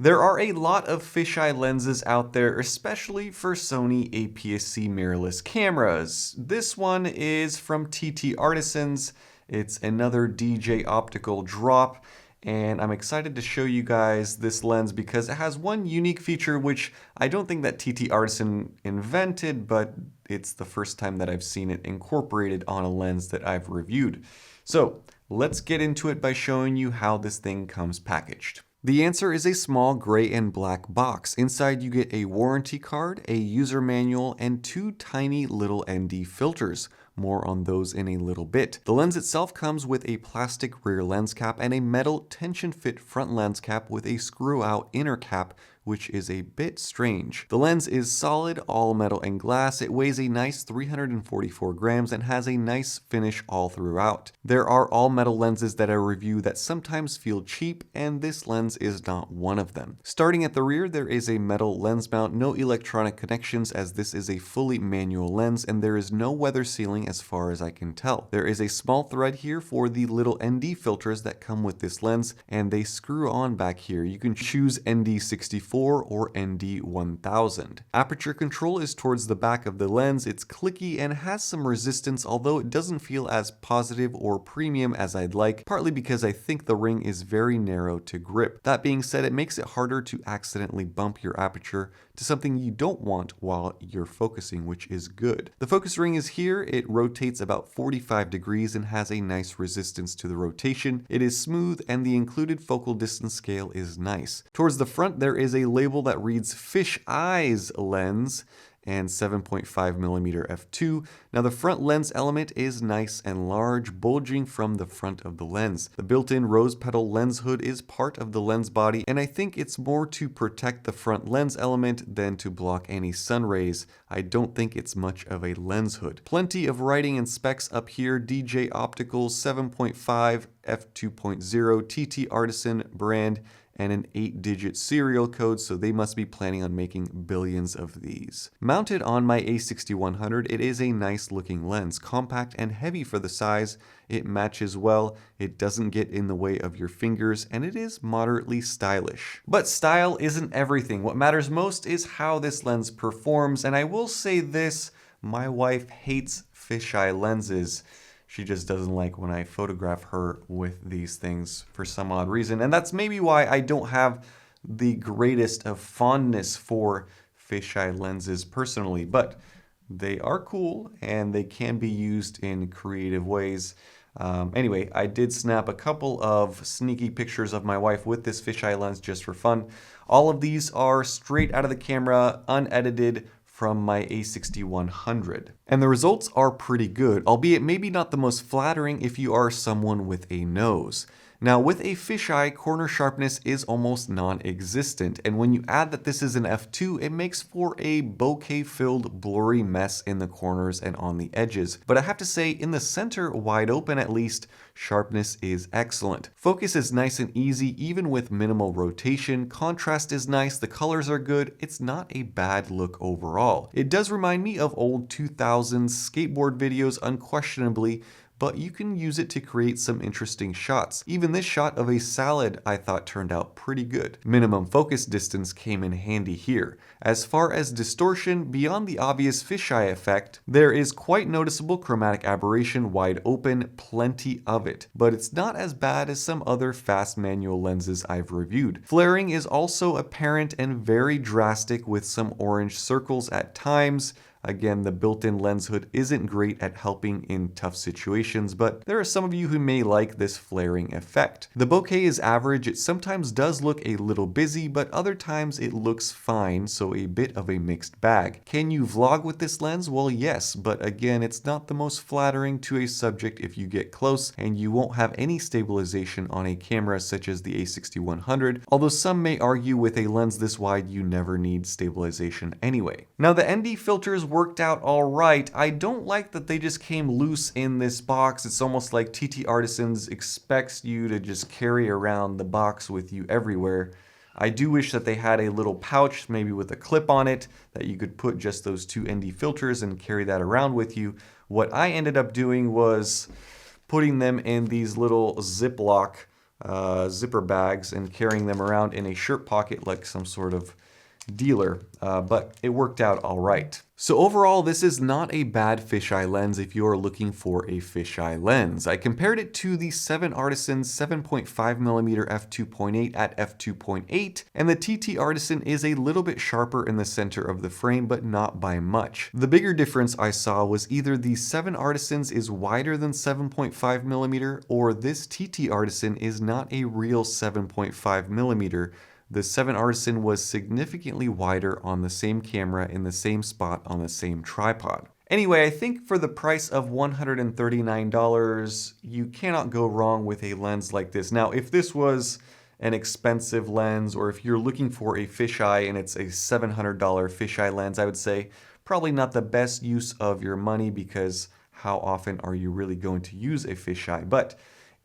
There are a lot of fisheye lenses out there, especially for Sony APS-C mirrorless cameras. This one is from TTartisans. It's another DJ optical drop, and I'm excited to show you guys this lens because it has one unique feature which I don't think that TTartisan invented, but it's the first time that I've seen it incorporated on a lens that I've reviewed. So let's get into it by showing you how this thing comes packaged. The answer is a small gray and black box. Inside you get a warranty card, a user manual, and two tiny little ND filters. More on those in a little bit. The lens itself comes with a plastic rear lens cap and a metal tension fit front lens cap with a screw out inner cap, which is a bit strange. The lens is solid, all metal and glass. It weighs a nice 344 grams and has a nice finish all throughout. There are all metal lenses that I review that sometimes feel cheap, and this lens is not one of them. Starting at the rear, there is a metal lens mount, no electronic connections as this is a fully manual lens, and there is no weather sealing as far as I can tell. There is a small thread here for the little ND filters that come with this lens, and they screw on back here. You can choose ND64 or ND1000. Aperture control is towards the back of the lens. It's clicky and has some resistance, although it doesn't feel as positive or premium as I'd like, partly because I think the ring is very narrow to grip. That being said, it makes it harder to accidentally bump your aperture to something you don't want while you're focusing, which is good. The focus ring is here. It rotates about 45 degrees and has a nice resistance to the rotation. It is smooth and the included focal distance scale is nice. Towards the front, there is a label that reads Fisheye's lens and 7.5mm f2. Now the front lens element is nice and large, bulging from the front of the lens. The built-in rose petal lens hood is part of the lens body, and I think it's more to protect the front lens element than to block any sun rays. I don't think it's much of a lens hood. Plenty of writing and specs up here. DJ Optical 7.5 f2.0 TTartisan brand, and an 8-digit serial code, so they must be planning on making billions of these. Mounted on my A6100, it is a nice looking lens, compact and heavy for the size. It matches well, it doesn't get in the way of your fingers, and it is moderately stylish. But style isn't everything. What matters most is how this lens performs, and I will say this, my wife hates fisheye lenses. She just doesn't like when I photograph her with these things for some odd reason. And that's maybe why I don't have the greatest of fondness for fisheye lenses personally. But they are cool and they can be used in creative ways. Anyway, I did snap a couple of sneaky pictures of my wife with this fisheye lens just for fun. All of these are straight out of the camera, unedited, from my A6100. And the results are pretty good, albeit maybe not the most flattering if you are someone with a nose. Now with a fisheye, corner sharpness is almost non-existent, and when you add that this is an f2, it makes for a bokeh-filled blurry mess in the corners and on the edges. But I have to say, in the center, wide open at least, sharpness is excellent. Focus is nice and easy, even with minimal rotation. Contrast is nice, the colors are good, it's not a bad look overall. It does remind me of old 2000s skateboard videos unquestionably, but you can use it to create some interesting shots. Even this shot of a salad I thought turned out pretty good. Minimum focus distance came in handy here. As far as distortion, beyond the obvious fisheye effect, there is quite noticeable chromatic aberration wide open, plenty of it. But it's not as bad as some other fast manual lenses I've reviewed. Flaring is also apparent and very drastic with some orange circles at times. Again, the built-in lens hood isn't great at helping in tough situations, but there are some of you who may like this flaring effect. The bokeh is average. It sometimes does look a little busy, but other times it looks fine, so a bit of a mixed bag. Can you vlog with this lens? Well, yes, but again, it's not the most flattering to a subject if you get close, and you won't have any stabilization on a camera such as the A6100, although some may argue with a lens this wide you never need stabilization anyway. Now the ND filters worked out all right. I don't like that they just came loose in this box. It's almost like TTartisans expects you to just carry around the box with you everywhere. I do wish that they had a little pouch, maybe with a clip on it, that you could put just those two ND filters and carry that around with you. What I ended up doing was putting them in these little Ziploc zipper bags and carrying them around in a shirt pocket like some sort of dealer, but it worked out all right. So overall, this is not a bad fisheye lens if you're looking for a fisheye lens. I compared it to the TTartisan 7.5mm f2.8 at f2.8, and the TTartisan is a little bit sharper in the center of the frame, but not by much. The bigger difference I saw was either the 7Artisans is wider than 7.5mm, or this TTartisan is not a real 7.5mm. The 7Artisan was significantly wider on the same camera in the same spot on the same tripod. Anyway, I think for the price of $139, you cannot go wrong with a lens like this. Now, if this was an expensive lens, or if you're looking for a fisheye and it's a $700 fisheye lens, I would say probably not the best use of your money, because how often are you really going to use a fisheye? But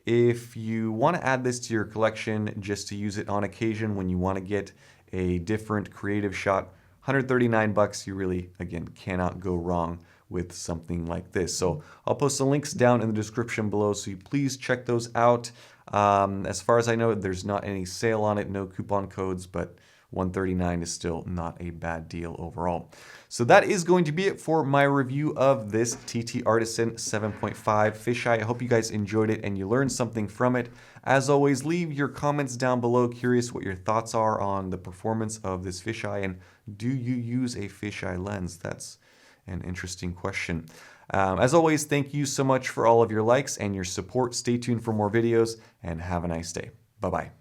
if you want to add this to your collection just to use it on occasion when you want to get a different creative shot, $139, you really, again, cannot go wrong with something like this. So I'll post the links down in the description below, so you please check those out. As far as I know, there's not any sale on it, no coupon codes, but $139 is still not a bad deal overall. So that is going to be it for my review of this TTartisan 7.5 fisheye. I hope you guys enjoyed it and you learned something from it. As always, leave your comments down below. Curious what your thoughts are on the performance of this fisheye, and do you use a fisheye lens? That's an interesting question. As always, thank you so much for all of your likes and your support. Stay tuned for more videos, and have a nice day. Bye-bye.